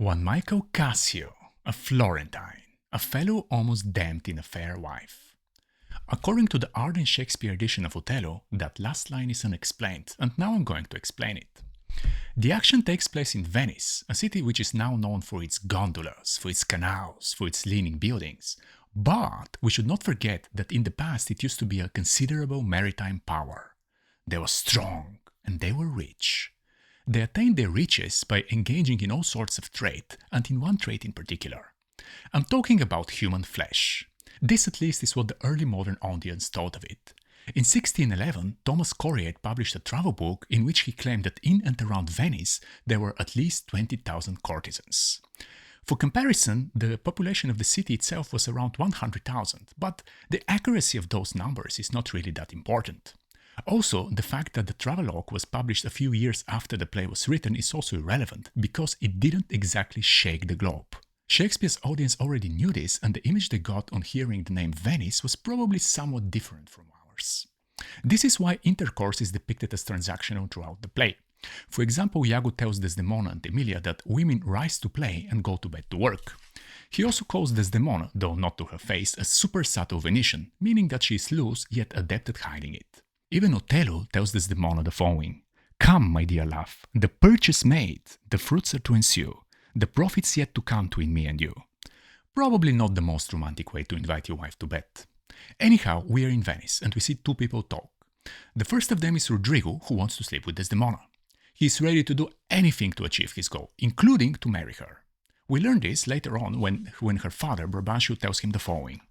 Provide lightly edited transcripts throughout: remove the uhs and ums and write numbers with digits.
One Michael Cassio, a Florentine, a fellow almost damned in a fair wife. According to the Arden Shakespeare edition of Othello, that last line is unexplained, and now I'm going to explain it. The action takes place in Venice, a city which is now known for its gondolas, for its canals, for its leaning buildings. But we should not forget that in the past it used to be a considerable maritime power. They were strong and they were rich. They attained their riches by engaging in all sorts of trade, and in one trade in particular. I'm talking about human flesh. This at least is what the early modern audience thought of it. In 1611, Thomas Coriat published a travel book in which he claimed that in and around Venice there were at least 20,000 courtesans. For comparison, the population of the city itself was around 100,000, but the accuracy of those numbers is not really that important. Also, the fact that the travelogue was published a few years after the play was written is also irrelevant, because it didn't exactly shake the globe. Shakespeare's audience already knew this, and the image they got on hearing the name Venice was probably somewhat different from ours. This is why intercourse is depicted as transactional throughout the play. For example, Iago tells Desdemona and Emilia that women rise to play and go to bed to work. He also calls Desdemona, though not to her face, a super subtle Venetian, meaning that she is loose yet adept at hiding it. Even Othello tells Desdemona the following: "Come, my dear love, the purchase made, the fruits are to ensue, the profits yet to come between me and you." Probably not the most romantic way to invite your wife to bed. Anyhow, we are in Venice and we see two people talk. The first of them is Roderigo, who wants to sleep with Desdemona. He is ready to do anything to achieve his goal, including to marry her. We learn this later on when her father, Brabantio, tells him the following: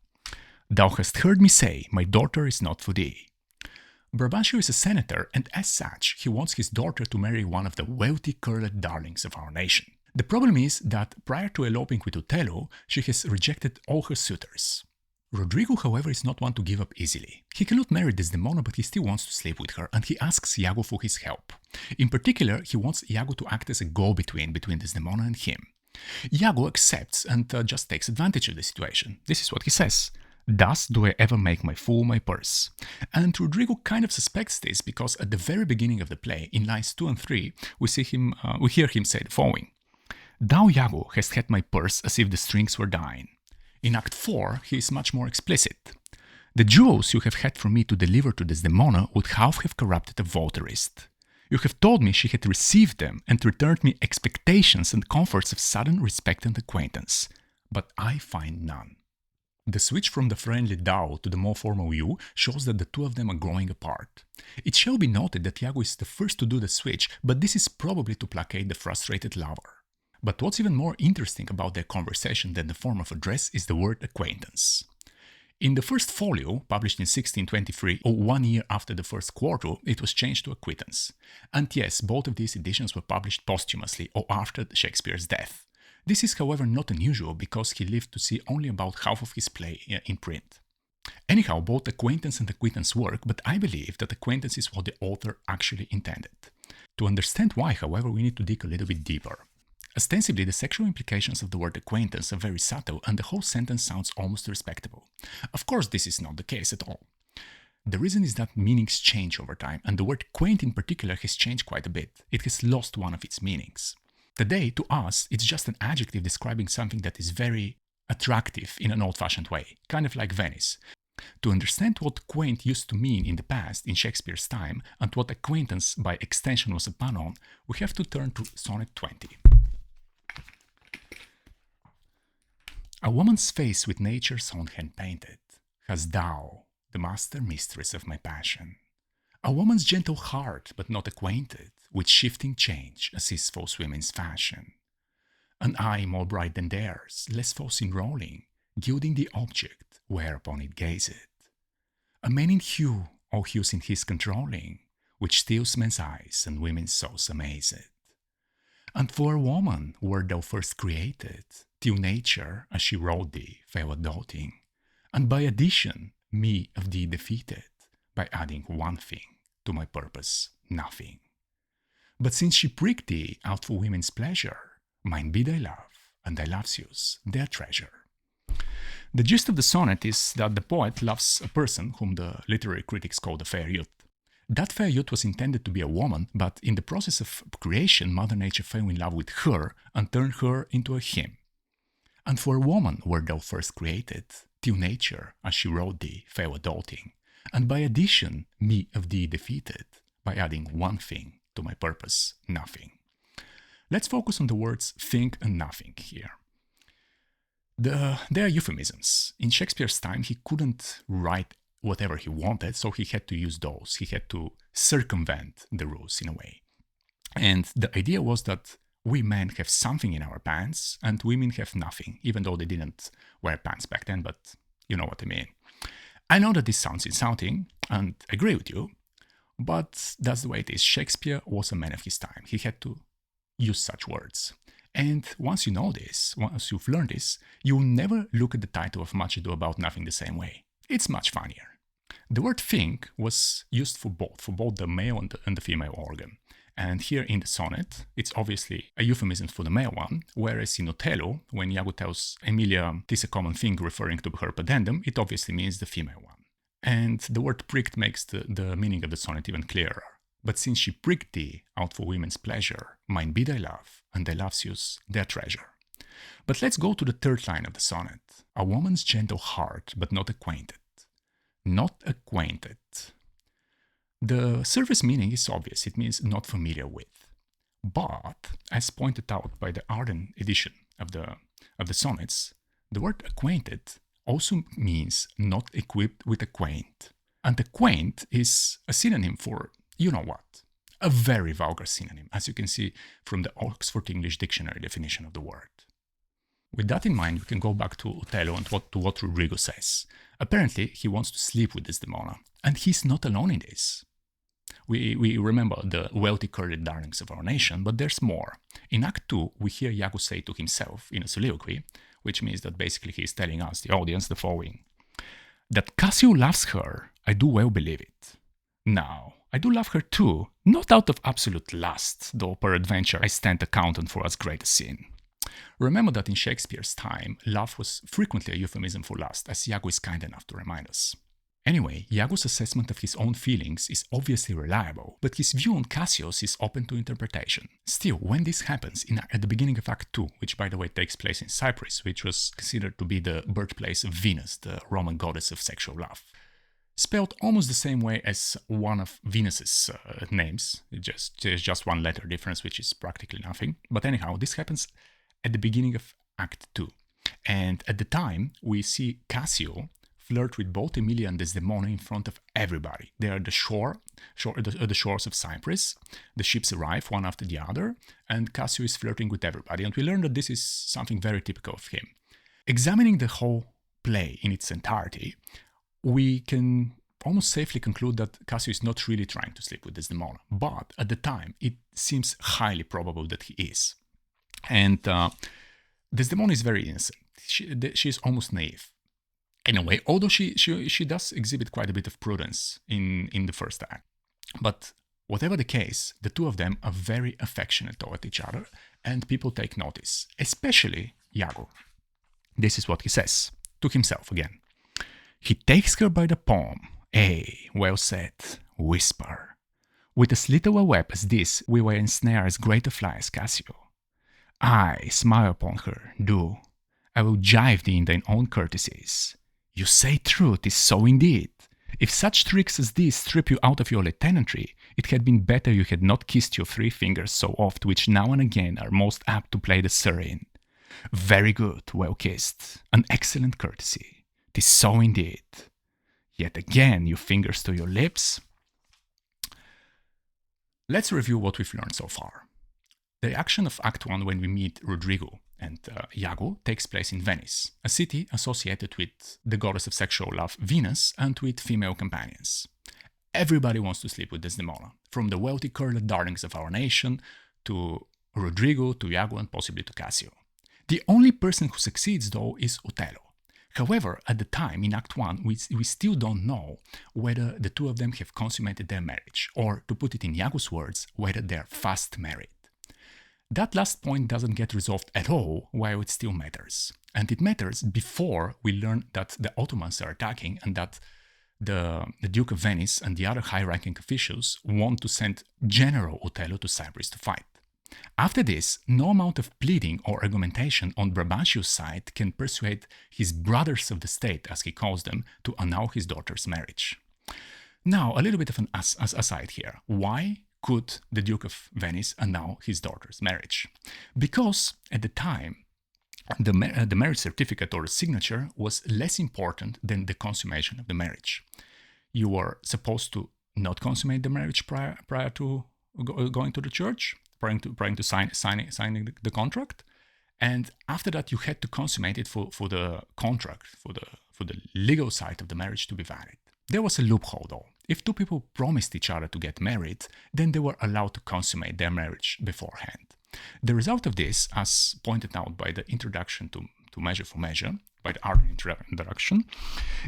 "Thou hast heard me say, my daughter is not for thee." Brabantio is a senator, and as such, he wants his daughter to marry one of the wealthy curled darlings of our nation. The problem is that prior to eloping with Othello, she has rejected all her suitors. Roderigo, however, is not one to give up easily. He cannot marry Desdemona, but he still wants to sleep with her, and he asks Iago for his help. In particular, he wants Iago to act as a go-between between Desdemona and him. Iago accepts and just takes advantage of the situation. This is what he says: "Thus do I ever make my fool my purse." And Roderigo kind of suspects this because at the very beginning of the play, in lines 2 and 3, we hear him say the following: "Thou, Iago, hast had my purse as if the strings were thine." In Act 4, he is much more explicit: "The jewels you have had from me to deliver to Desdemona would half have corrupted a votarist. You have told me she had received them and returned me expectations and comforts of sudden respect and acquaintance, but I find none." The switch from the friendly thou to the more formal you shows that the two of them are growing apart. It shall be noted that Iago is the first to do the switch, but this is probably to placate the frustrated lover. But what's even more interesting about their conversation than the form of address is the word acquaintance. In the first folio, published in 1623, or 1 year after the first quarto, it was changed to Acquaintance. And yes, both of these editions were published posthumously or after Shakespeare's death. This is, however, not unusual because he lived to see only about half of his play in print. Anyhow, both Acquaintance and Acquaintance work, but I believe that Acquaintance is what the author actually intended. To understand why, however, we need to dig a little bit deeper. Ostensibly, the sexual implications of the word acquaintance are very subtle, and the whole sentence sounds almost respectable. Of course, this is not the case at all. The reason is that meanings change over time, and the word quaint in particular has changed quite a bit. It has lost one of its meanings. Today, to us, it's just an adjective describing something that is very attractive in an old-fashioned way, kind of like Venice. To understand what quaint used to mean in the past, in Shakespeare's time, and what acquaintance by extension was a pun on, we have to turn to Sonnet 20. "A woman's face with nature's own hand painted, hast thou, the master mistress of my passion. A woman's gentle heart, but not acquainted with shifting change, as is false women's fashion. An eye more bright than theirs, less false in rolling, gilding the object whereupon it gazeth. A man in hue, all hues in his controlling, which steals men's eyes and women's souls amazed. And for a woman wert thou first created, till nature, as she wrote thee, fell a doting, and by addition me of thee defeated, by adding one thing to my purpose, nothing. But since she pricked thee out for women's pleasure, mine be thy love, and thy love's use their treasure." The gist of the sonnet is that the poet loves a person whom the literary critics call the fair youth. That fair youth was intended to be a woman, but in the process of creation, Mother Nature fell in love with her and turned her into a him. And for a woman were thou first created, till nature, as she wrote thee, fell adulting, and by addition me of thee defeated, by adding one thing to my purpose, nothing. Let's focus on the words thing and nothing here. They are euphemisms. In Shakespeare's time, he couldn't write whatever he wanted, so he had to use those. He had to circumvent the rules in a way. And the idea was that we men have something in our pants and women have nothing, even though they didn't wear pants back then, but you know what I mean. I know that this sounds insulting, and I agree with you, but that's the way it is. Shakespeare was a man of his time. He had to use such words. And once you know this, once you've learned this, you'll never look at the title of Much Ado About Nothing the same way. It's much funnier. The word thing was used for both the male and the female organ. And here in the sonnet, it's obviously a euphemism for the male one, whereas in Othello, when Iago tells Emilia "'tis a common thing" referring to her pedendum, it obviously means the female one. And the word pricked makes the meaning of the sonnet even clearer. But since she pricked thee out for women's pleasure, mine be thy love, and thy love's use their treasure. But let's go to the third line of the sonnet. A woman's gentle heart, but not acquainted. Not acquainted. The surface meaning is obvious, it means not familiar with. But, as pointed out by the Arden edition of the sonnets, the word acquainted also means not equipped with acquaint. And acquaint is a synonym for you know what. A very vulgar synonym, as you can see from the Oxford English Dictionary definition of the word. With that in mind, we can go back to Othello and to what Roderigo says. Apparently, he wants to sleep with Desdemona, and he's not alone in this. We remember the wealthy curled darlings of our nation, but there's more. In Act 2, we hear Iago say to himself in a soliloquy, which means that basically he's telling us, the audience, the following. That Cassio loves her, I do well believe it. Now, I do love her too, not out of absolute lust, though peradventure I stand accountant for as great a sin. Remember that in Shakespeare's time, love was frequently a euphemism for lust, as Iago is kind enough to remind us. Anyway, Iago's assessment of his own feelings is obviously reliable, but his view on Cassio's is open to interpretation. Still, when this happens at the beginning of Act 2, which by the way takes place in Cyprus, which was considered to be the birthplace of Venus, the Roman goddess of sexual love, spelled almost the same way as one of Venus's names, there's just one letter difference, which is practically nothing. But anyhow, this happens at the beginning of Act 2. And at the time, we see Cassio flirt with both Emilia and Desdemona in front of everybody. They are at the shores of Cyprus. The ships arrive one after the other, and Cassio is flirting with everybody. And we learn that this is something very typical of him. Examining the whole play in its entirety, we can almost safely conclude that Cassio is not really trying to sleep with Desdemona. But at the time, it seems highly probable that he is. And Desdemona is very innocent. She is almost naive. In a way, although she does exhibit quite a bit of prudence in the first act. But whatever the case, the two of them are very affectionate toward each other, and people take notice, especially Iago. This is what he says, to himself again. He takes her by the palm. Well said, whisper. With as little a web as this, we will ensnare as great a fly as Cassio. Aye, smile upon her, do. I will jive thee in thine own courtesies. You say true, 'tis so indeed. If such tricks as these strip you out of your lieutenantry, it had been better you had not kissed your 3 fingers so oft, which now and again are most apt to play the serene. Very good, well kissed, an excellent courtesy. 'Tis so indeed. Yet again, your fingers to your lips. Let's review what we've learned so far. The action of Act 1 when we meet Roderigo and Iago takes place in Venice, a city associated with the goddess of sexual love, Venus, and with female companions. Everybody wants to sleep with Desdemona, from the wealthy curled darlings of our nation, to Roderigo, to Iago, and possibly to Cassio. The only person who succeeds, though, is Othello. However, at the time, in Act 1, we still don't know whether the two of them have consummated their marriage, or, to put it in Iago's words, whether they're fast married. That last point doesn't get resolved at all, while it still matters. And it matters before we learn that the Ottomans are attacking and that the Duke of Venice and the other high-ranking officials want to send General Othello to Cyprus to fight. After this, no amount of pleading or argumentation on Brabantio's side can persuade his brothers of the state, as he calls them, to annul his daughter's marriage. Now, a little bit of an aside here. Why could the Duke of Venice annul his daughter's marriage? Because at the time, the marriage certificate or signature was less important than the consummation of the marriage. You were supposed to not consummate the marriage prior to going to the church, prior to signing the contract, and after that you had to consummate it for the contract, for the legal side of the marriage to be valid. There was a loophole though. If two people promised each other to get married, then they were allowed to consummate their marriage beforehand. The result of this, as pointed out by the introduction to Measure for Measure, by the Arden introduction,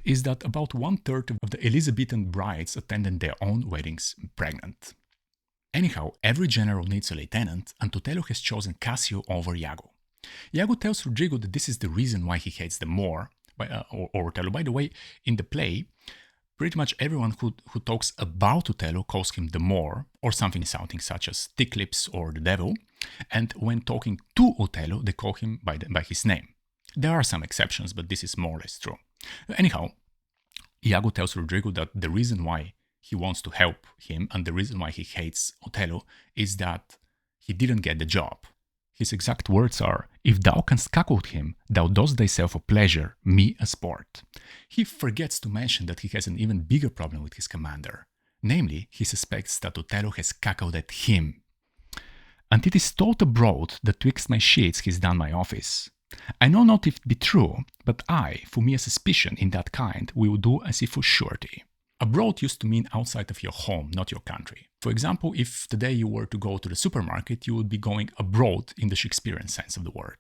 is that about 1/3 of the Elizabethan brides attended their own weddings pregnant. Anyhow, every general needs a lieutenant, and Othello has chosen Cassio over Iago. Iago tells Roderigo that this is the reason why he hates them more, or Othello. By the way, in the play, pretty much everyone who talks about Othello calls him the Moor, or something such as Thick Lips or the Devil, and when talking to Othello, they call him by his name. There are some exceptions, but this is more or less true. Anyhow, Iago tells Roderigo that the reason why he wants to help him and the reason why he hates Othello is that he didn't get the job. His exact words are, "If thou canst cuckold him, thou dost thyself a pleasure, me a sport." He forgets to mention that he has an even bigger problem with his commander. Namely, he suspects that Othello has cuckolded him. "And it is told abroad that twixt my sheets he's done my office. I know not if it be true, but I, for me a suspicion in that kind, will do as if for surety." Abroad used to mean outside of your home, not your country. For example, if today you were to go to the supermarket, you would be going abroad in the Shakespearean sense of the word.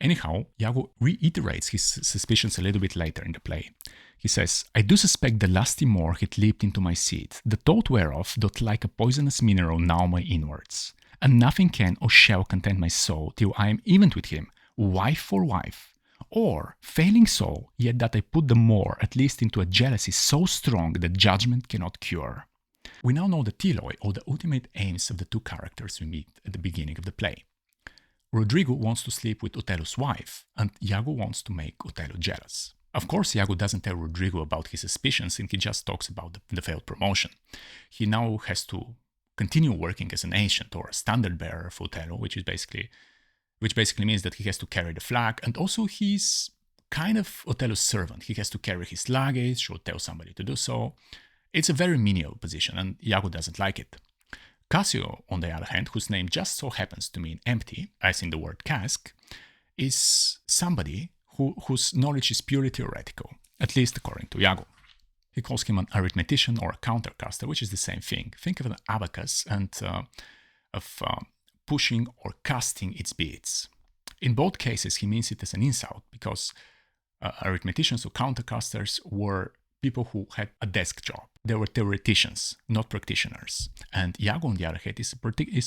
Anyhow, Iago reiterates his suspicions a little bit later in the play. He says, "I do suspect the lusty Moor hath leaped into my seed, the thought whereof doth like a poisonous mineral gnaw my inwards. And nothing can or shall content my soul till I am even with him, wife for wife. Or, failing so, yet that I put the Moor at least into a jealousy so strong that judgment cannot cure." We now know the teloi, or the ultimate aims of the two characters we meet at the beginning of the play. Roderigo wants to sleep with Othello's wife, and Iago wants to make Othello jealous. Of course, Iago doesn't tell Roderigo about his suspicions, and he just talks about the failed promotion. He now has to continue working as an ancient or a standard bearer for Othello, which basically means that he has to carry the flag, and also he's kind of Othello's servant. He has to carry his luggage or tell somebody to do so. It's a very menial position, and Iago doesn't like it. Cassio, on the other hand, whose name just so happens to mean empty, as in the word cask, is somebody whose knowledge is purely theoretical, at least according to Iago. He calls him an arithmetician or a countercaster, which is the same thing. Think of an abacus and of pushing or casting its beads. In both cases, he means it as an insult, because arithmeticians or countercasters were people who had a desk job. They were theoreticians, not practitioners. And Iago, on the other hand, is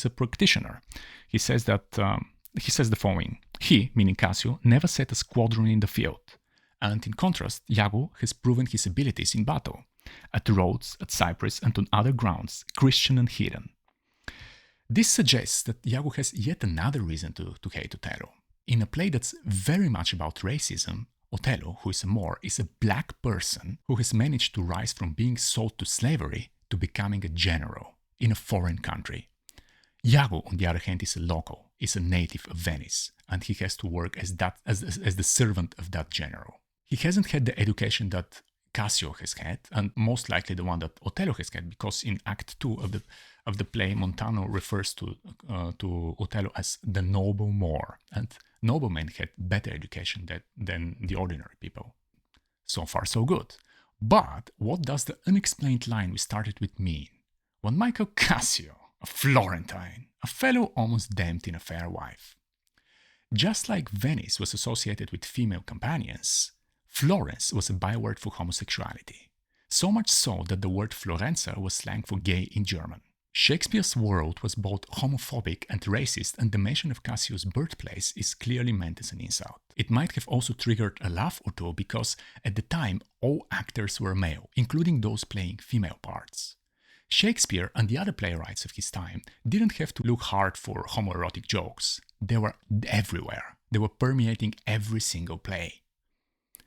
a practitioner. He says the following: "He, meaning Cassio, never set a squadron in the field." And in contrast, Iago has proven his abilities in battle, at Rhodes, at Cyprus, and on other grounds, Christian and heathen. This suggests that Iago has yet another reason to hate Othello. In a play that's very much about racism, Othello, who is a Moor, is a black person who has managed to rise from being sold to slavery to becoming a general in a foreign country. Iago, on the other hand, is a local, is a native of Venice, and he has to work as the servant of that general. He hasn't had the education that Cassio has had, and most likely the one that Othello has had, because in Act 2 of the play, Montano refers to Othello as the noble Moor, and noblemen had better education than the ordinary people. So far, so good. But what does the unexplained line we started with mean? When Michael Cassio, a Florentine, a fellow almost damned in a fair wife. Just like Venice was associated with female companions, Florence was a byword for homosexuality. So much so that the word Florenzer was slang for gay in German. Shakespeare's world was both homophobic and racist, and the mention of Cassio's birthplace is clearly meant as an insult. It might have also triggered a laugh or two because at the time all actors were male, including those playing female parts. Shakespeare and the other playwrights of his time didn't have to look hard for homoerotic jokes. They were everywhere. They were permeating every single play.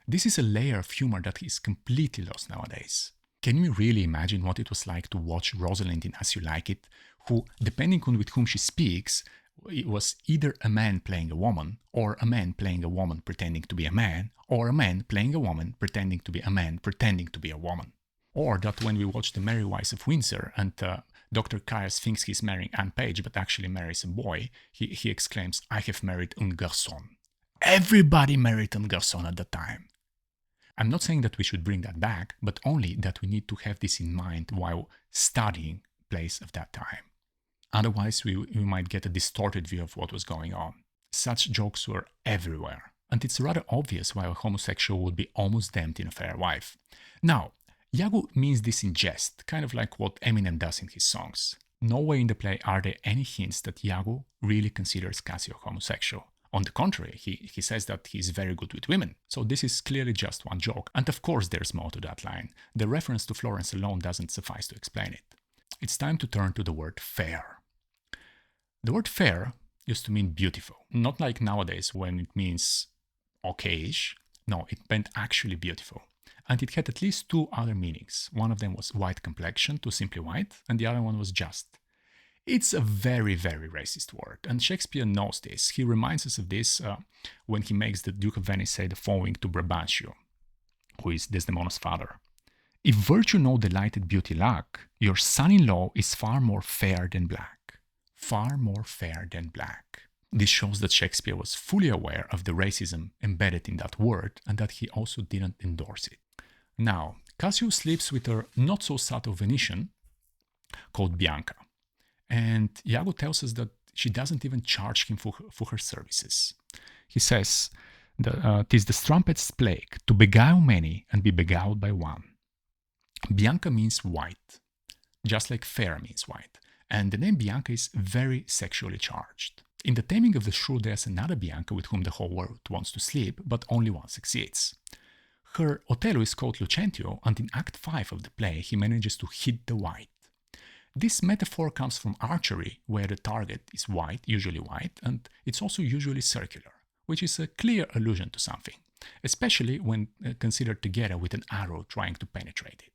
This is a layer of humor that is completely lost nowadays. Can you really imagine what it was like to watch Rosalind in As You Like It, who, depending on with whom she speaks, it was either a man playing a woman, or a man playing a woman pretending to be a man, or a man playing a woman pretending to be a man pretending to be a woman. Or that when we watch The Merry Wives of Windsor and Dr. Caius thinks he's marrying Anne Page but actually marries a boy, he exclaims, "I have married un garçon." Everybody married un garçon at the time. I'm not saying that we should bring that back, but only that we need to have this in mind while studying plays of that time. Otherwise, we might get a distorted view of what was going on. Such jokes were everywhere, and it's rather obvious why a homosexual would be almost damned in A Fair Wife. Now, Iago means this in jest, kind of like what Eminem does in his songs. Nowhere in the play are there any hints that Iago really considers Cassio homosexual. On the contrary, he says that he's very good with women. So this is clearly just one joke. And of course there's more to that line. The reference to Florence alone doesn't suffice to explain it. It's time to turn to the word fair. The word fair used to mean beautiful. Not like nowadays when it means okayish. No, it meant actually beautiful. And it had at least two other meanings. One of them was white complexion, to simply white, and the other one was just. It's a very, very racist word, and Shakespeare knows this. He reminds us of this when he makes the Duke of Venice say the following to Brabantio, who is Desdemona's father. "If virtue no delighted beauty lack, your son-in-law is far more fair than black." Far more fair than black. This shows that Shakespeare was fully aware of the racism embedded in that word and that he also didn't endorse it. Now, Cassio sleeps with a not-so-subtle Venetian called Bianca. And Iago tells us that she doesn't even charge him for her services. He says, "'Tis the strumpet's plague, to beguile many and be beguiled by one." Bianca means white, just like fair means white. And the name Bianca is very sexually charged. In The Taming of the Shrew, there's another Bianca with whom the whole world wants to sleep, but only one succeeds. Her Othello is called Lucentio, and in Act 5 of the play, he manages to hit the white. This metaphor comes from archery, where the target is white, usually white, and it's also usually circular, which is a clear allusion to something, especially when considered together with an arrow trying to penetrate it.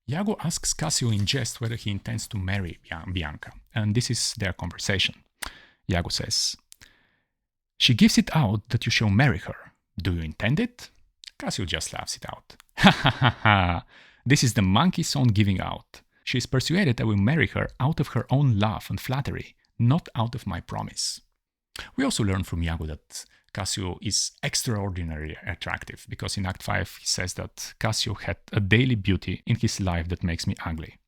Iago asks Cassio in jest whether he intends to marry Bianca, and this is their conversation. Iago says, "She gives it out that you shall marry her. Do you intend it?" Cassio just laughs it out. "Ha ha ha ha! This is the monkey's own giving out. She is persuaded I will marry her out of her own love and flattery, not out of my promise." We also learn from Iago that Cassio is extraordinarily attractive, because in Act 5 he says that Cassio had a daily beauty in his life that makes me ugly.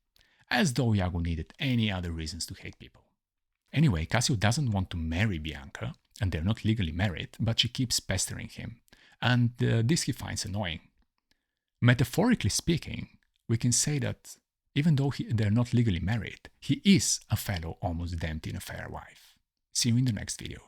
As though Iago needed any other reasons to hate people. Anyway, Cassio doesn't want to marry Bianca, and they're not legally married, but she keeps pestering him, and this he finds annoying. Metaphorically speaking, we can say that even though they're not legally married, he is a fellow almost damned in A Fair Wife. See you in the next video.